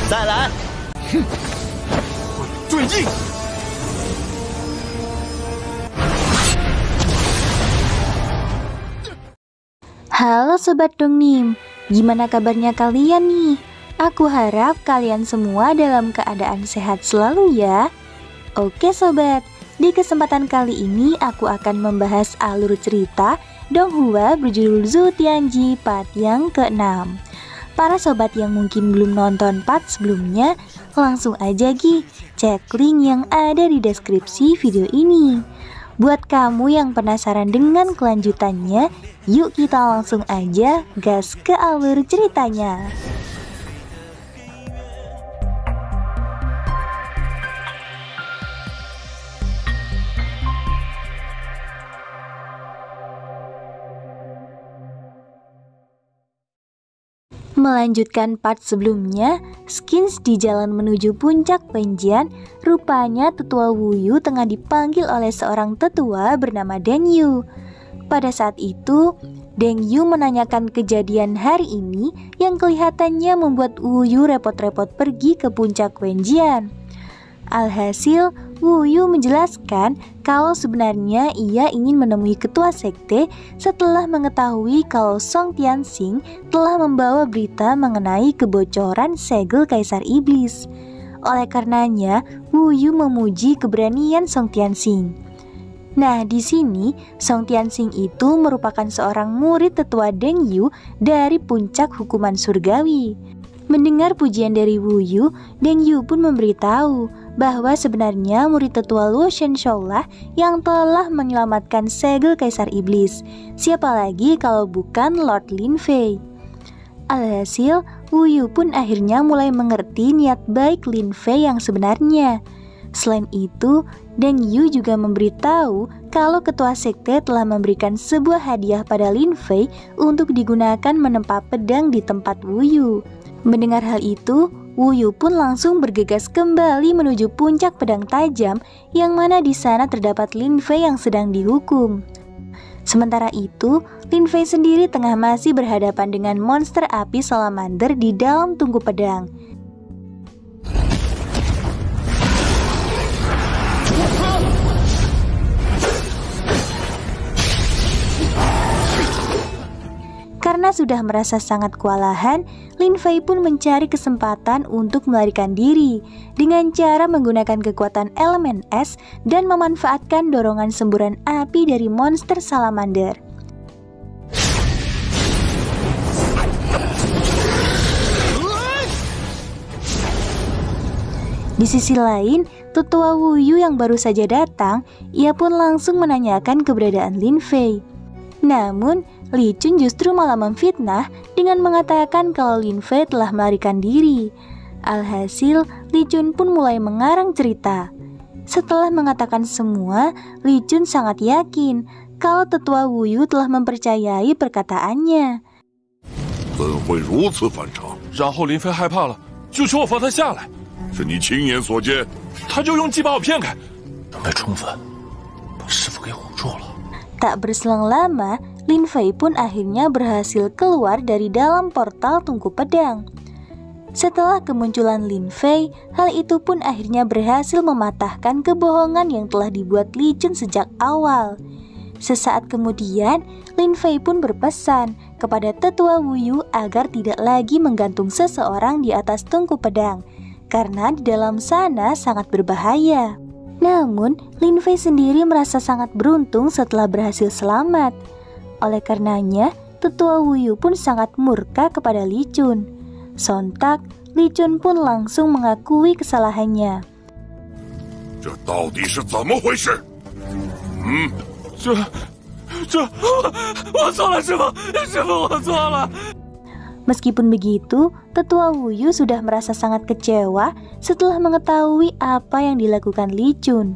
再来！哼，追击！Halo Sobat Dongnim, gimana kabarnya kalian nih? Aku harap kalian semua dalam keadaan sehat selalu ya. Oke Sobat, di kesempatan kali ini aku akan membahas alur cerita Donghua berjudul Zhu Tianji part yang ke-6. Para sobat yang mungkin belum nonton part sebelumnya, langsung aja cek link yang ada di deskripsi video ini. Buat kamu yang penasaran dengan kelanjutannya, yuk kita langsung aja gas ke alur ceritanya. Melanjutkan part sebelumnya, Skins di jalan menuju puncak Wenjian, rupanya tetua Wu Yu tengah dipanggil oleh seorang tetua bernama Deng Yu. Pada saat itu, Deng Yu menanyakan kejadian hari ini yang kelihatannya membuat Wu Yu repot-repot pergi ke puncak Wenjian. Alhasil, Wu Yu menjelaskan kalau sebenarnya ia ingin menemui ketua sekte setelah mengetahui kalau Song Tianxing telah membawa berita mengenai kebocoran segel Kaisar Iblis. Oleh karenanya, Wu Yu memuji keberanian Song Tianxing. Nah, di sini Song Tianxing itu merupakan seorang murid tetua Deng Yu dari puncak hukuman surgawi. Mendengar pujian dari Wu Yu, Deng Yu pun memberitahu bahwa sebenarnya murid tetua Luo Shenshou lah yang telah menyelamatkan segel Kaisar Iblis. Siapa lagi kalau bukan Lord Lin Fei. Alhasil, Wu Yu pun akhirnya mulai mengerti niat baik Lin Fei yang sebenarnya. Selain itu, Deng Yu juga memberitahu kalau ketua sekte telah memberikan sebuah hadiah pada Lin Fei untuk digunakan menempa pedang di tempat Wu Yu. Mendengar hal itu, Wu Yu pun langsung bergegas kembali menuju puncak pedang tajam yang mana di sana terdapat Lin Fei yang sedang dihukum. Sementara itu, Lin Fei sendiri tengah masih berhadapan dengan monster api salamander di dalam tungku pedang. Karena sudah merasa sangat kewalahan, Lin Fei pun mencari kesempatan untuk melarikan diri dengan cara menggunakan kekuatan elemen es dan memanfaatkan dorongan semburan api dari monster salamander. Di sisi lain, tetua Wu Yu yang baru saja datang, ia pun langsung menanyakan keberadaan Lin Fei. Namun, Li Chun justru malah memfitnah dengan mengatakan kalau Lin Fei telah melarikan diri. Alhasil, Li Chun pun mulai mengarang cerita. Setelah mengatakan semua, Li Chun sangat yakin kalau tetua Wu Yu telah mempercayai perkataannya. 怎会如此反常？然后林飞害怕了，就求我放他下来。是你亲眼所见？他就用计把我骗开，准备充分把师傅给唬住了。 Tak berselang lama, Lin Fei pun akhirnya berhasil keluar dari dalam portal tungku pedang. Setelah kemunculan Lin Fei, hal itu pun akhirnya berhasil mematahkan kebohongan yang telah dibuat Li Chun sejak awal. Sesaat kemudian, Lin Fei pun berpesan kepada tetua Wu Yu agar tidak lagi menggantung seseorang di atas tungku pedang, karena di dalam sana sangat berbahaya. Namun, Lin Fei sendiri merasa sangat beruntung setelah berhasil selamat. Oleh karenanya, tetua Wu Yu pun sangat murka kepada Li Chun. Sontak, Li Chun pun langsung mengakui kesalahannya. 这到底是怎么回事？我错了，师傅，我错了。 Meskipun begitu, tetua Wu Yu sudah merasa sangat kecewa setelah mengetahui apa yang dilakukan Li Chun.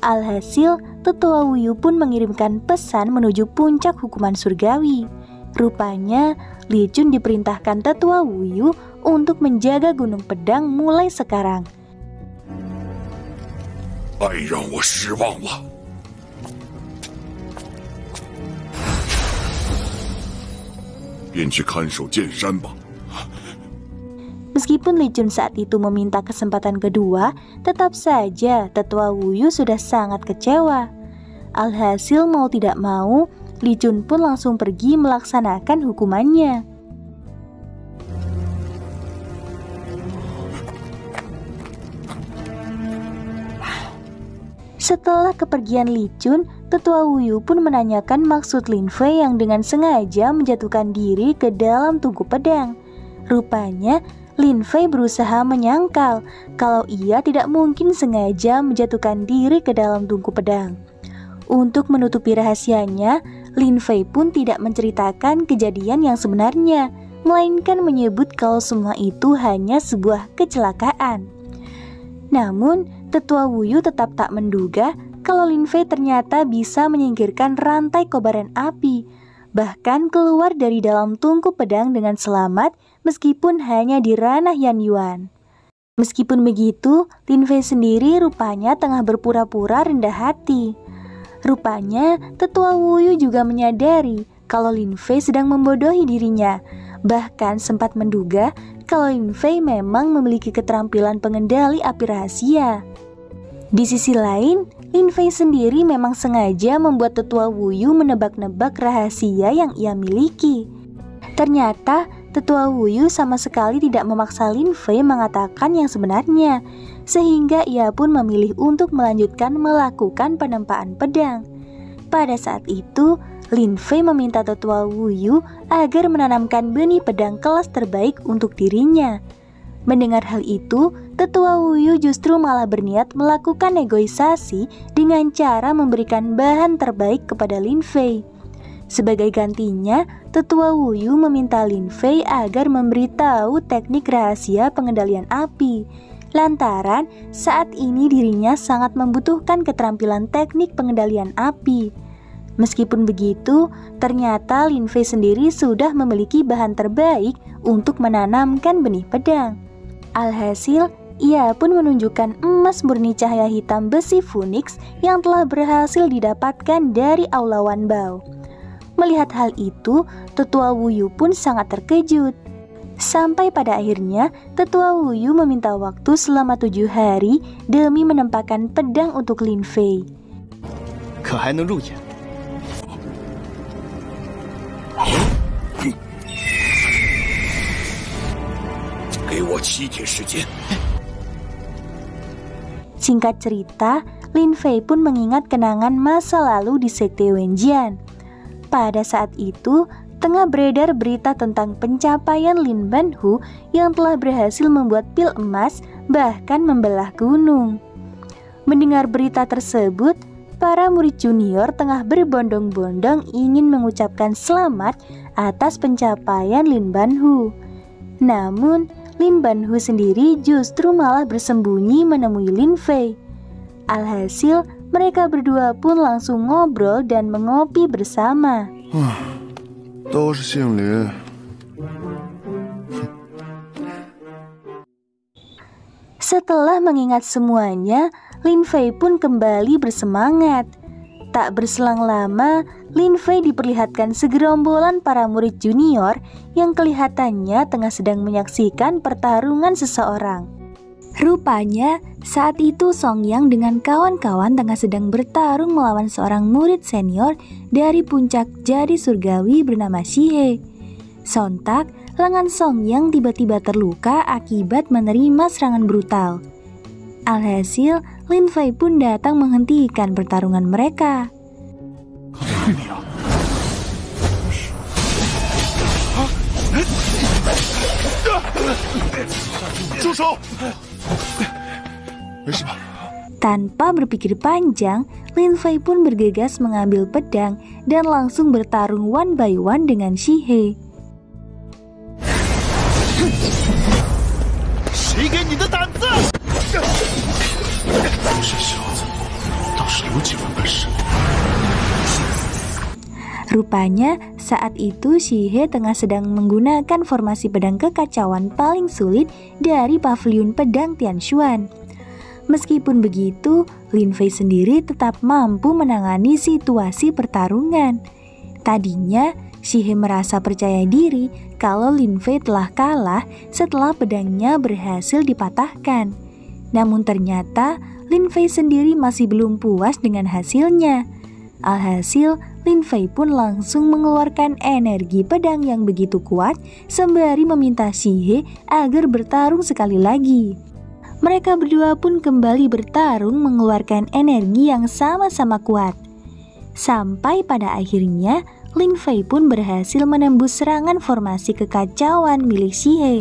Alhasil, tetua Wu Yu pun mengirimkan pesan menuju puncak hukuman surgawi. Rupanya, Li Chun diperintahkan tetua Wu Yu untuk menjaga gunung pedang mulai sekarang. 太让我失望了。 便去看守剑山吧。Meskipun Li Jun saat itu meminta kesempatan kedua, tetap saja Tetua Wuyu sudah sangat kecewa. Alhasil mau tidak mau, Li Jun pun langsung pergi melaksanakan hukumannya. Setelah kepergian Li Jun, Tetua Wuyu pun menanyakan maksud Lin Fei yang dengan sengaja menjatuhkan diri ke dalam tungku pedang. Rupanya, Lin Fei berusaha menyangkal kalau ia tidak mungkin sengaja menjatuhkan diri ke dalam tungku pedang. Untuk menutupi rahasianya, Lin Fei pun tidak menceritakan kejadian yang sebenarnya, melainkan menyebut kalau semua itu hanya sebuah kecelakaan. Namun, Tetua Wuyu tetap tak menduga kalau Lin Fei ternyata bisa menyingkirkan rantai kobaran api, bahkan keluar dari dalam tungku pedang dengan selamat meskipun hanya di ranah Yan Yuan. Meskipun begitu, Lin Fei sendiri rupanya tengah berpura-pura rendah hati. Rupanya Tetua Wuyu juga menyadari kalau Lin Fei sedang membodohi dirinya, bahkan sempat menduga kalau Lin Fei memang memiliki keterampilan pengendali api rahasia. Di sisi lain, Lin Fei sendiri memang sengaja membuat Tetua Wuyu menebak-nebak rahasia yang ia miliki. Ternyata Tetua Wuyu sama sekali tidak memaksa Lin Fei mengatakan yang sebenarnya, sehingga ia pun memilih untuk melanjutkan melakukan penempaan pedang. Pada saat itu, Lin Fei meminta Tetua Wuyu agar menanamkan benih pedang kelas terbaik untuk dirinya. Mendengar hal itu, Tetua Wuyu justru malah berniat melakukan negosiasi dengan cara memberikan bahan terbaik kepada Lin Fei. Sebagai gantinya, Tetua Wuyu meminta Lin Fei agar memberitahu teknik rahasia pengendalian api. Lantaran saat ini dirinya sangat membutuhkan keterampilan teknik pengendalian api. Meskipun begitu, ternyata Lin Fei sendiri sudah memiliki bahan terbaik untuk menanamkan benih pedang. Alhasil, ia pun menunjukkan emas murni cahaya hitam besi Phoenix yang telah berhasil didapatkan dari Aula Wan Bao. Melihat hal itu, Tetua Wuyu pun sangat terkejut. Sampai pada akhirnya, Tetua Wuyu meminta waktu selama 7 hari demi menempatkan pedang untuk Lin Fei. 可还能入眼？ 给我7天时间。 Singkat cerita, Lin Fei pun mengingat kenangan masa lalu di Sekte Wenjian. Pada saat itu, tengah beredar berita tentang pencapaian Lin Banhu yang telah berhasil membuat pil emas bahkan membelah gunung. Mendengar berita tersebut, para murid junior tengah berbondong-bondong ingin mengucapkan selamat atas pencapaian Lin Banhu. Namun, Lin Banhu sendiri justru malah bersembunyi menemui Lin Fei. Alhasil, mereka berdua pun langsung ngobrol dan mengopi bersama. 都是姓林。 Setelah mengingat semuanya, Lin Fei pun kembali bersemangat. Tak berselang lama, Lin Fei diperlihatkan segerombolan para murid junior yang kelihatannya tengah sedang menyaksikan pertarungan seseorang. Rupanya, saat itu Song Yang dengan kawan-kawan tengah sedang bertarung melawan seorang murid senior dari puncak Jari Surgawi bernama Shihe. Sontak, lengan Song Yang tiba-tiba terluka akibat menerima serangan brutal. Alhasil, Lin Fei pun datang menghentikan pertarungan mereka. 住手！没事吧？ Tanpa berpikir panjang, Lin Fei pun bergegas mengambil pedang dan langsung bertarung one by one dengan Shihe. 谁给你的胆子？ 这小子倒是有几分本事。 Rupanya saat itu Shihe tengah sedang menggunakan formasi pedang kekacauan paling sulit dari pavilion pedang Tianshuan. Meskipun begitu, Lin Fei sendiri tetap mampu menangani situasi pertarungan. Tadinya Shihe merasa percaya diri kalau Lin Fei telah kalah setelah pedangnya berhasil dipatahkan. Namun ternyata Lin Fei sendiri masih belum puas dengan hasilnya. Alhasil, Lin Fei pun langsung mengeluarkan energi pedang yang begitu kuat sembari meminta Xie He agar bertarung sekali lagi. Mereka berdua pun kembali bertarung mengeluarkan energi yang sama-sama kuat. Sampai pada akhirnya, Lin Fei pun berhasil menembus serangan formasi kekacauan milik Xie He.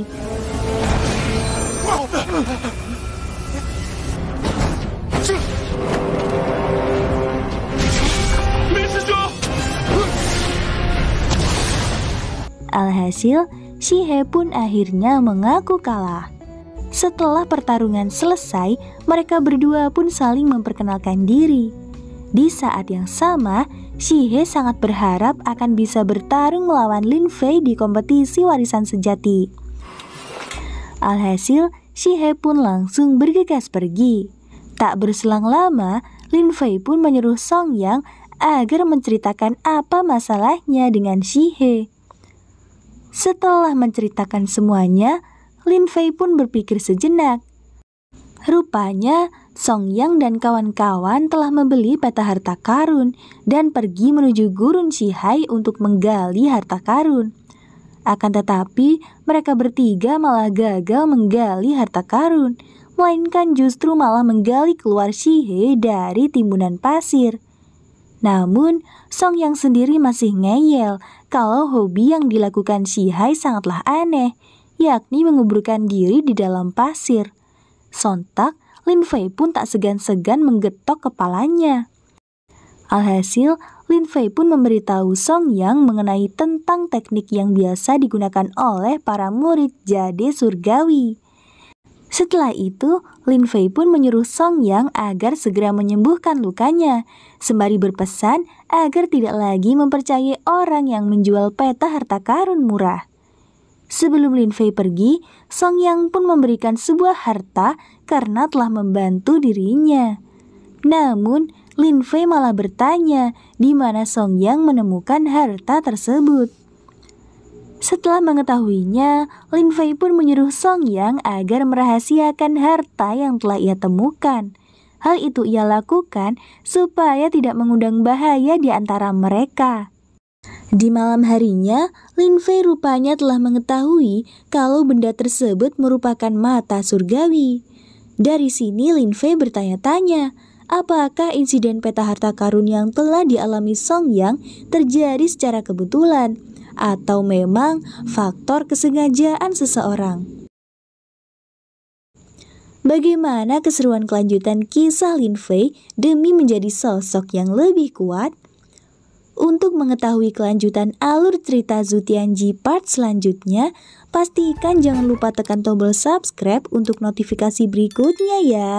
Alhasil, Xie He pun akhirnya mengaku kalah. Setelah pertarungan selesai, mereka berdua pun saling memperkenalkan diri. Di saat yang sama, Xie He sangat berharap akan bisa bertarung melawan Lin Fei di kompetisi warisan sejati. Alhasil, Xie He pun langsung bergegas pergi. Tak berselang lama, Lin Fei pun menyuruh Song Yang agar menceritakan apa masalahnya dengan Xie He. Setelah menceritakan semuanya, Lin Fei pun berpikir sejenak. Rupanya, Song Yang dan kawan-kawan telah membeli peta harta karun dan pergi menuju gurun Shihai untuk menggali harta karun. Akan tetapi, mereka bertiga malah gagal menggali harta karun, melainkan justru malah menggali keluar Xie He dari timbunan pasir. Namun, Song Yang sendiri masih ngeyel kalau hobi yang dilakukan Shihai sangatlah aneh, yakni menguburkan diri di dalam pasir. Sontak, Lin Fei pun tak segan-segan menggetok kepalanya. Alhasil, Lin Fei pun memberitahu Song Yang mengenai tentang teknik yang biasa digunakan oleh para murid jade surgawi. Setelah itu, Lin Fei pun menyuruh Song Yang agar segera menyembuhkan lukanya, sembari berpesan agar tidak lagi mempercayai orang yang menjual peta harta karun murah. Sebelum Lin Fei pergi, Song Yang pun memberikan sebuah harta karena telah membantu dirinya. Namun, Lin Fei malah bertanya di mana Song Yang menemukan harta tersebut. Setelah mengetahuinya, Lin Fei pun menyuruh Song Yang agar merahasiakan harta yang telah ia temukan. Hal itu ia lakukan supaya tidak mengundang bahaya di antara mereka. Di malam harinya, Lin Fei rupanya telah mengetahui kalau benda tersebut merupakan mata surgawi. Dari sini Lin Fei bertanya-tanya, apakah insiden peta harta karun yang telah dialami Song Yang terjadi secara kebetulan, atau memang faktor kesengajaan seseorang. Bagaimana keseruan kelanjutan kisah Lin Fei demi menjadi sosok yang lebih kuat? Untuk mengetahui kelanjutan alur cerita Zhu Tianji part selanjutnya, pastikan jangan lupa tekan tombol subscribe untuk notifikasi berikutnya ya.